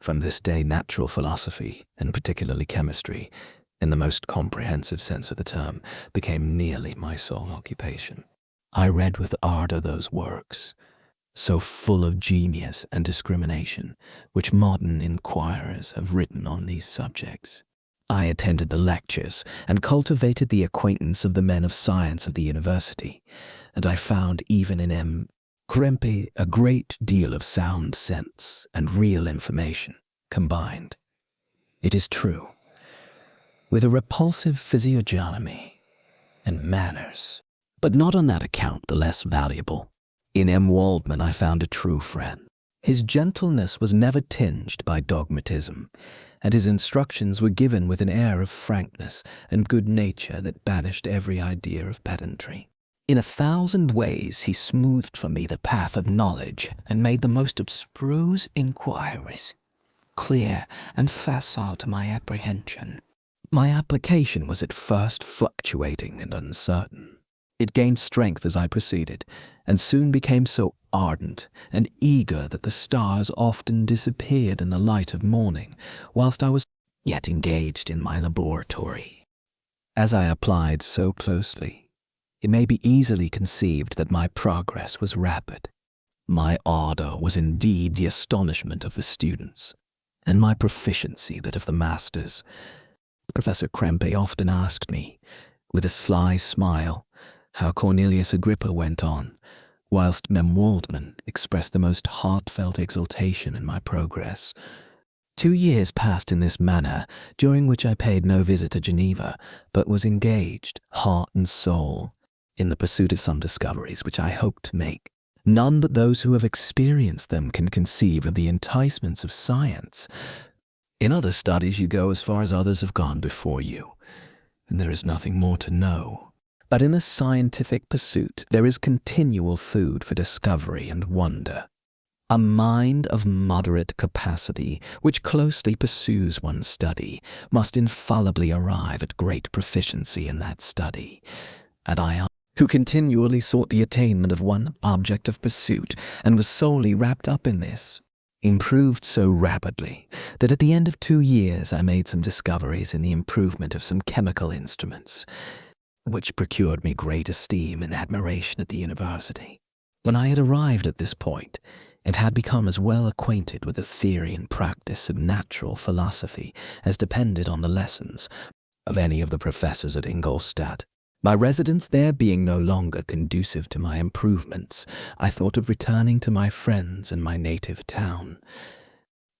From this day, natural philosophy, and particularly chemistry, in the most comprehensive sense of the term, became nearly my sole occupation. I read with ardor those works, so full of genius and discrimination, which modern inquirers have written on these subjects. I attended the lectures and cultivated the acquaintance of the men of science of the university, and I found even in M. Krempe a great deal of sound sense and real information combined. It is true, with a repulsive physiognomy and manners, but not on that account the less valuable. In M. Waldman I found a true friend. His gentleness was never tinged by dogmatism, and his instructions were given with an air of frankness and good nature that banished every idea of pedantry. In 1,000 ways he smoothed for me the path of knowledge and made the most abstruse inquiries clear and facile to my apprehension. My application was at first fluctuating and uncertain. It gained strength as I proceeded, and soon became so ardent and eager that the stars often disappeared in the light of morning, whilst I was yet engaged in my laboratory. As I applied so closely, it may be easily conceived that my progress was rapid. My ardor was indeed the astonishment of the students, and my proficiency that of the masters. Professor Krempe often asked me, with a sly smile, how Cornelius Agrippa went on, whilst Mem Waldman expressed the most heartfelt exultation in my progress. 2 years passed in this manner, during which I paid no visit to Geneva, but was engaged, heart and soul, in the pursuit of some discoveries which I hoped to make. None but those who have experienced them can conceive of the enticements of science. In other studies you go as far as others have gone before you, and there is nothing more to know. But in a scientific pursuit there is continual food for discovery and wonder. A mind of moderate capacity, which closely pursues one's study, must infallibly arrive at great proficiency in that study. And I, who continually sought the attainment of one object of pursuit, and was solely wrapped up in this, improved so rapidly that at the end of 2 years I made some discoveries in the improvement of some chemical instruments, which procured me great esteem and admiration at the university. When I had arrived at this point, and had become as well acquainted with the theory and practice of natural philosophy as depended on the lessons of any of the professors at Ingolstadt, my residence there being no longer conducive to my improvements, I thought of returning to my friends in my native town,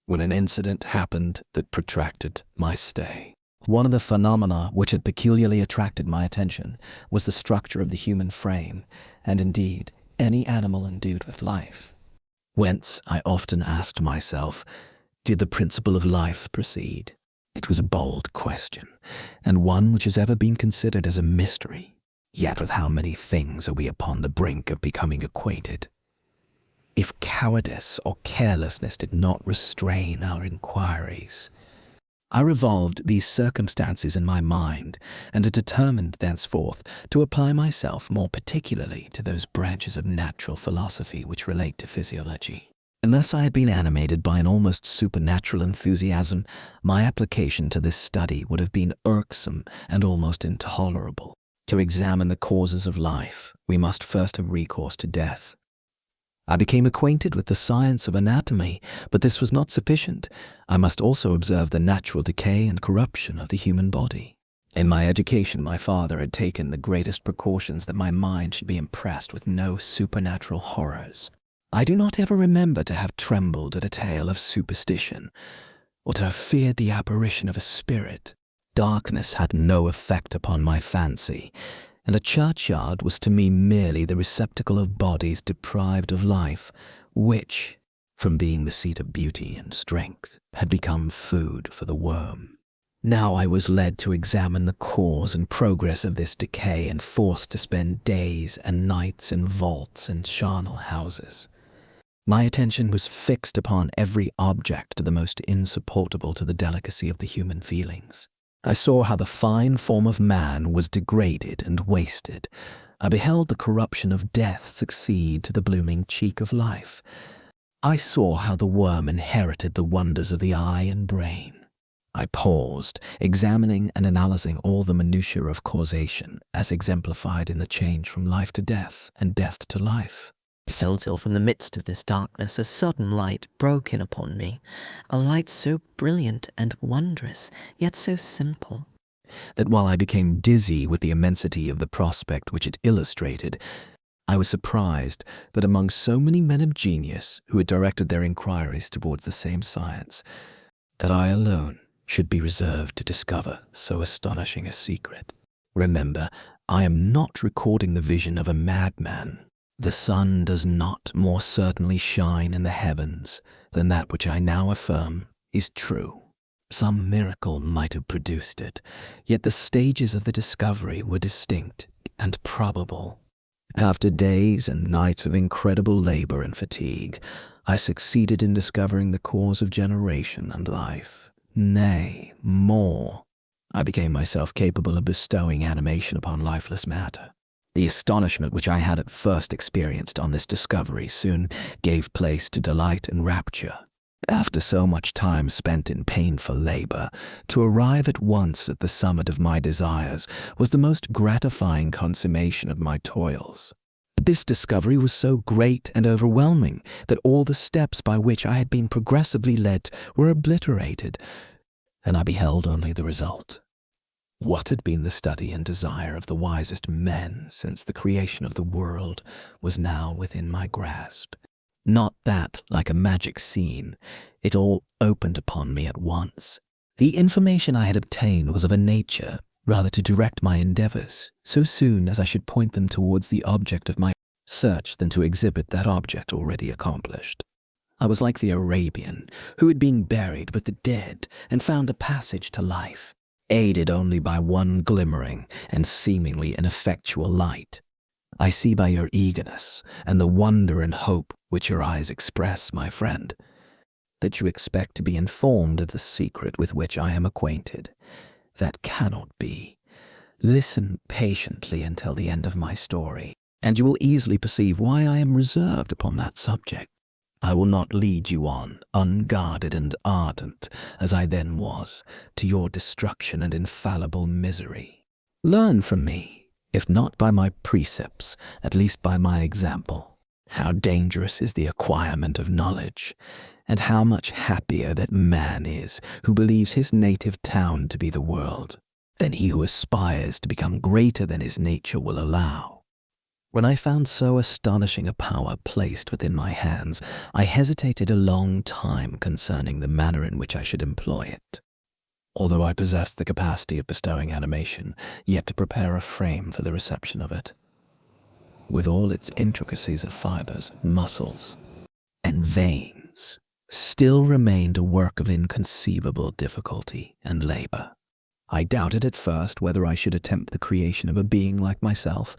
when an incident happened that protracted my stay. One of the phenomena which had peculiarly attracted my attention was the structure of the human frame, and indeed any animal endued with life. Whence, I often asked myself, did the principle of life proceed? It was a bold question, and one which has ever been considered as a mystery. Yet with how many things are we upon the brink of becoming acquainted? If cowardice or carelessness did not restrain our inquiries. I revolved these circumstances in my mind, and determined thenceforth to apply myself more particularly to those branches of natural philosophy which relate to physiology. Unless I had been animated by an almost supernatural enthusiasm, my application to this study would have been irksome and almost intolerable. To examine the causes of life, we must first have recourse to death. I became acquainted with the science of anatomy, but this was not sufficient. I must also observe the natural decay and corruption of the human body. In my education, my father had taken the greatest precautions that my mind should be impressed with no supernatural horrors. I do not ever remember to have trembled at a tale of superstition, or to have feared the apparition of a spirit. Darkness had no effect upon my fancy, and a churchyard was to me merely the receptacle of bodies deprived of life, which, from being the seat of beauty and strength, had become food for the worm. Now I was led to examine the cause and progress of this decay, and forced to spend days and nights in vaults and charnel houses. My attention was fixed upon every object the most insupportable to the delicacy of the human feelings. I saw how the fine form of man was degraded and wasted. I beheld the corruption of death succeed to the blooming cheek of life. I saw how the worm inherited the wonders of the eye and brain. I paused, examining and analyzing all the minutiae of causation as exemplified in the change from life to death and death to life. I felt till from the midst of this darkness a sudden light broke in upon me, a light so brilliant and wondrous, yet so simple, that while I became dizzy with the immensity of the prospect which it illustrated, I was surprised that among so many men of genius who had directed their inquiries towards the same science, that I alone should be reserved to discover so astonishing a secret. Remember, I am not recording the vision of a madman. The sun does not more certainly shine in the heavens than that which I now affirm is true. Some miracle might have produced it, yet the stages of the discovery were distinct and probable. After days and nights of incredible labor and fatigue, I succeeded in discovering the cause of generation and life. Nay, more. I became myself capable of bestowing animation upon lifeless matter. The astonishment which I had at first experienced on this discovery soon gave place to delight and rapture. After so much time spent in painful labor, to arrive at once at the summit of my desires was the most gratifying consummation of my toils. This discovery was so great and overwhelming that all the steps by which I had been progressively led were obliterated, and I beheld only the result. What had been the study and desire of the wisest men since the creation of the world was now within my grasp. Not that, like a magic scene, it all opened upon me at once. The information I had obtained was of a nature rather to direct my endeavors so soon as I should point them towards the object of my search than to exhibit that object already accomplished. I was like the Arabian who had been buried with the dead and found a passage to life, aided only by one glimmering and seemingly ineffectual light. I see by your eagerness and the wonder and hope which your eyes express, my friend, that you expect to be informed of the secret with which I am acquainted. That cannot be. Listen patiently until the end of my story, and you will easily perceive why I am reserved upon that subject. I will not lead you on, unguarded and ardent, as I then was, to your destruction and infallible misery. Learn from me, if not by my precepts, at least by my example, how dangerous is the acquirement of knowledge, and how much happier that man is who believes his native town to be the world, than he who aspires to become greater than his nature will allow. When I found so astonishing a power placed within my hands, I hesitated a long time concerning the manner in which I should employ it. Although I possessed the capacity of bestowing animation, yet to prepare a frame for the reception of it, with all its intricacies of fibers, muscles, and veins, still remained a work of inconceivable difficulty and labor. I doubted at first whether I should attempt the creation of a being like myself,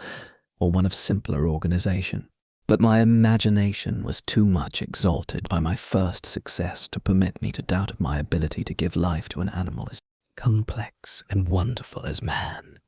or one of simpler organization. But my imagination was too much exalted by my first success to permit me to doubt of my ability to give life to an animal as complex and wonderful as man.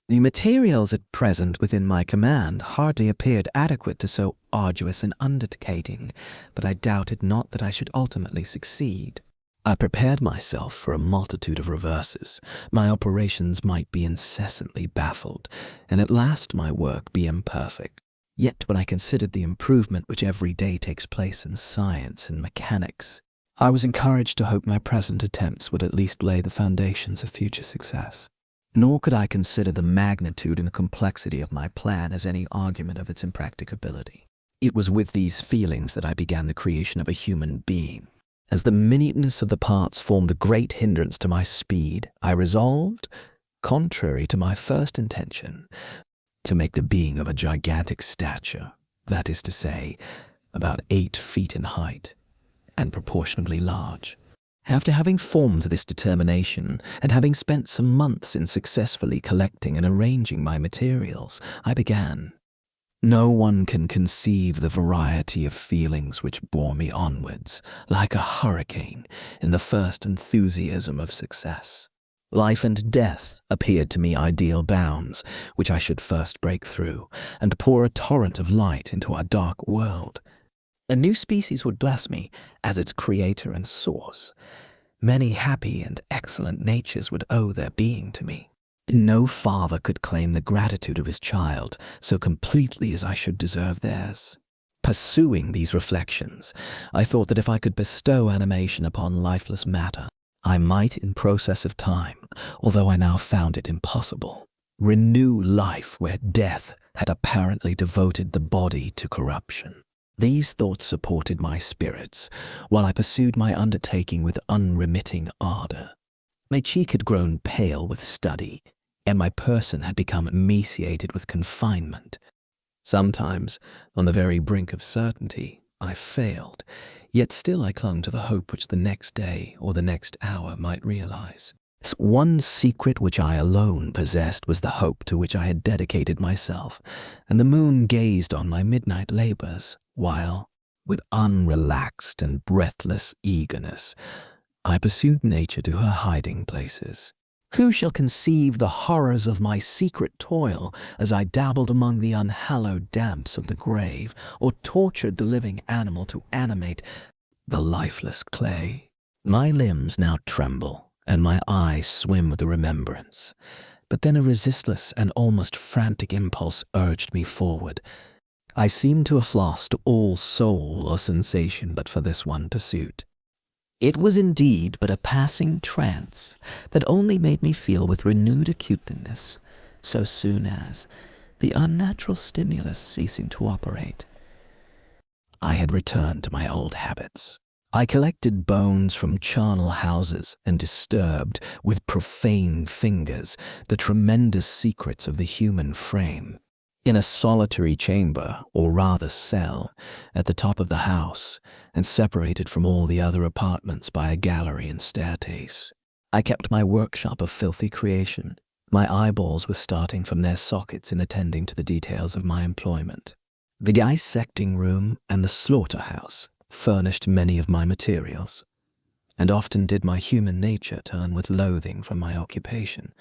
The materials at present within my command hardly appeared adequate to so arduous an undertaking, but I doubted not that I should ultimately succeed. I prepared myself for a multitude of reverses. My operations might be incessantly baffled, and at last my work be imperfect. Yet when I considered the improvement which every day takes place in science and mechanics, I was encouraged to hope my present attempts would at least lay the foundations of future success. Nor could I consider the magnitude and complexity of my plan as any argument of its impracticability. It was with these feelings that I began the creation of a human being. As the minuteness of the parts formed a great hindrance to my speed, I resolved, contrary to my first intention, to make the being of a gigantic stature, that is to say, about 8 feet in height, and proportionably large. After having formed this determination, and having spent some months in successfully collecting and arranging my materials, I began. No one can conceive the variety of feelings which bore me onwards, like a hurricane, in the first enthusiasm of success. Life and death appeared to me ideal bounds, which I should first break through, and pour a torrent of light into our dark world. A new species would bless me as its creator and source. Many happy and excellent natures would owe their being to me. No father could claim the gratitude of his child so completely as I should deserve theirs. Pursuing these reflections, I thought that if I could bestow animation upon lifeless matter, I might, in process of time, although I now found it impossible, renew life where death had apparently devoted the body to corruption. These thoughts supported my spirits, while I pursued my undertaking with unremitting ardor. My cheek had grown pale with study, and my person had become emaciated with confinement. Sometimes, on the very brink of certainty, I failed, yet still I clung to the hope which the next day or the next hour might realize. One secret which I alone possessed was the hope to which I had dedicated myself, and the moon gazed on my midnight labors, while, with unrelaxed and breathless eagerness, I pursued nature to her hiding places. Who shall conceive the horrors of my secret toil as I dabbled among the unhallowed damps of the grave, or tortured the living animal to animate the lifeless clay? My limbs now tremble, and my eyes swim with the remembrance. But then a resistless and almost frantic impulse urged me forward. I seemed to have lost all soul or sensation but for this one pursuit. It was indeed but a passing trance that only made me feel with renewed acuteness so soon as, the unnatural stimulus ceasing to operate, I had returned to my old habits. I collected bones from charnel houses and disturbed, with profane fingers, the tremendous secrets of the human frame. In a solitary chamber, or rather cell, at the top of the house, and separated from all the other apartments by a gallery and staircase, I kept my workshop of filthy creation. My eyeballs were starting from their sockets in attending to the details of my employment. The dissecting room and the slaughterhouse furnished many of my materials, and often did my human nature turn with loathing from my occupation,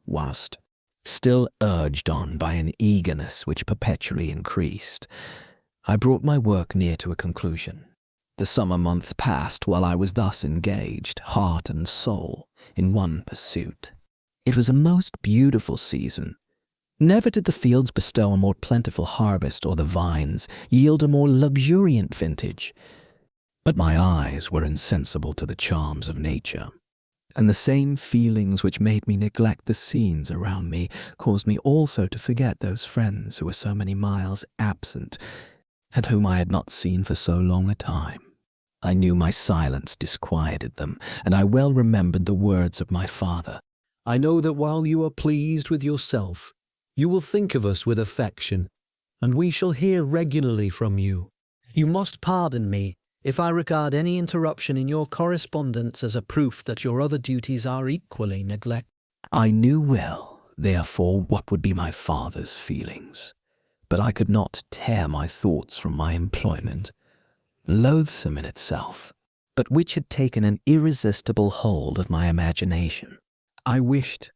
whilst, still urged on by an eagerness which perpetually increased, I brought my work near to a conclusion. The summer months passed while I was thus engaged, heart and soul, in one pursuit. It was a most beautiful season. Never did the fields bestow a more plentiful harvest or the vines yield a more luxuriant vintage. But my eyes were insensible to the charms of nature, and the same feelings which made me neglect the scenes around me caused me also to forget those friends who were so many miles absent, and whom I had not seen for so long a time. I knew my silence disquieted them, and I well remembered the words of my father. I know that while you are pleased with yourself, you will think of us with affection, and we shall hear regularly from you. You must pardon me if I regard any interruption in your correspondence as a proof that your other duties are equally neglected. I knew well, therefore, what would be my father's feelings, but I could not tear my thoughts from my employment, loathsome in itself, but which had taken an irresistible hold of my imagination. I wished,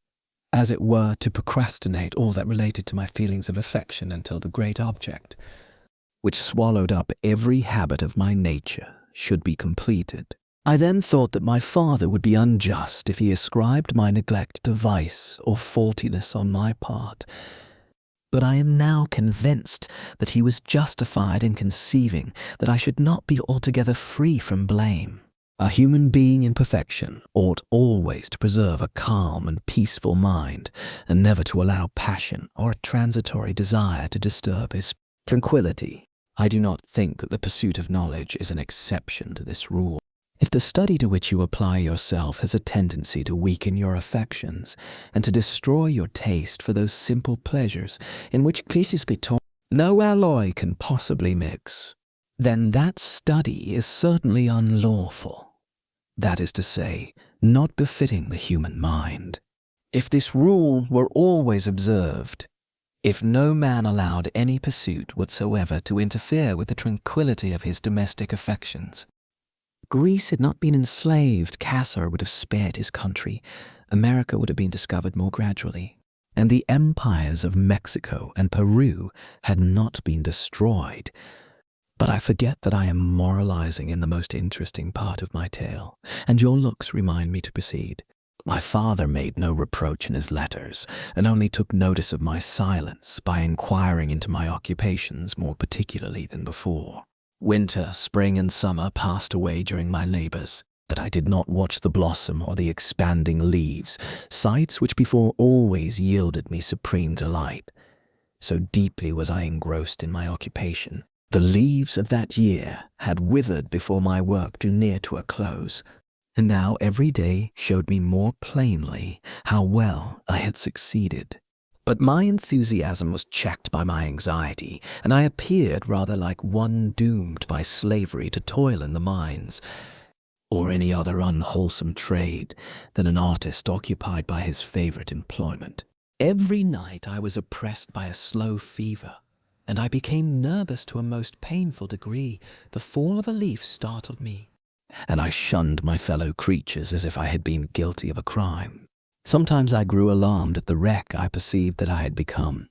as it were, to procrastinate all that related to my feelings of affection until the great object, which swallowed up every habit of my nature, should be completed. I then thought that my father would be unjust if he ascribed my neglect to vice or faultiness on my part, but I am now convinced that he was justified in conceiving that I should not be altogether free from blame. A human being in perfection ought always to preserve a calm and peaceful mind, and never to allow passion or a transitory desire to disturb his tranquillity. I do not think that the pursuit of knowledge is an exception to this rule. If the study to which you apply yourself has a tendency to weaken your affections, and to destroy your taste for those simple pleasures in which pieces between no alloy can possibly mix, then that study is certainly unlawful. That is to say, not befitting the human mind. If this rule were always observed, if no man allowed any pursuit whatsoever to interfere with the tranquillity of his domestic affections, Greece had not been enslaved, Caesar would have spared his country, America would have been discovered more gradually, and the empires of Mexico and Peru had not been destroyed. But I forget that I am moralizing in the most interesting part of my tale, and your looks remind me to proceed. My father made no reproach in his letters, and only took notice of my silence by inquiring into my occupations more particularly than before. Winter, spring, and summer passed away during my labors, but I did not watch the blossom or the expanding leaves, sights which before always yielded me supreme delight. So deeply was I engrossed in my occupation. The leaves of that year had withered before my work drew near to a close, and now every day showed me more plainly how well I had succeeded. But my enthusiasm was checked by my anxiety, and I appeared rather like one doomed by slavery to toil in the mines, or any other unwholesome trade, than an artist occupied by his favorite employment. Every night I was oppressed by a slow fever, and I became nervous to a most painful degree. The fall of a leaf startled me, and I shunned my fellow creatures as if I had been guilty of a crime. Sometimes I grew alarmed at the wreck I perceived that I had become.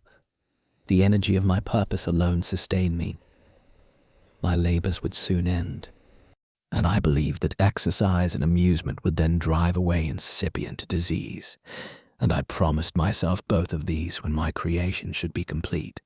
The energy of my purpose alone sustained me. My labors would soon end, and I believed that exercise and amusement would then drive away incipient disease, and I promised myself both of these when my creation should be complete.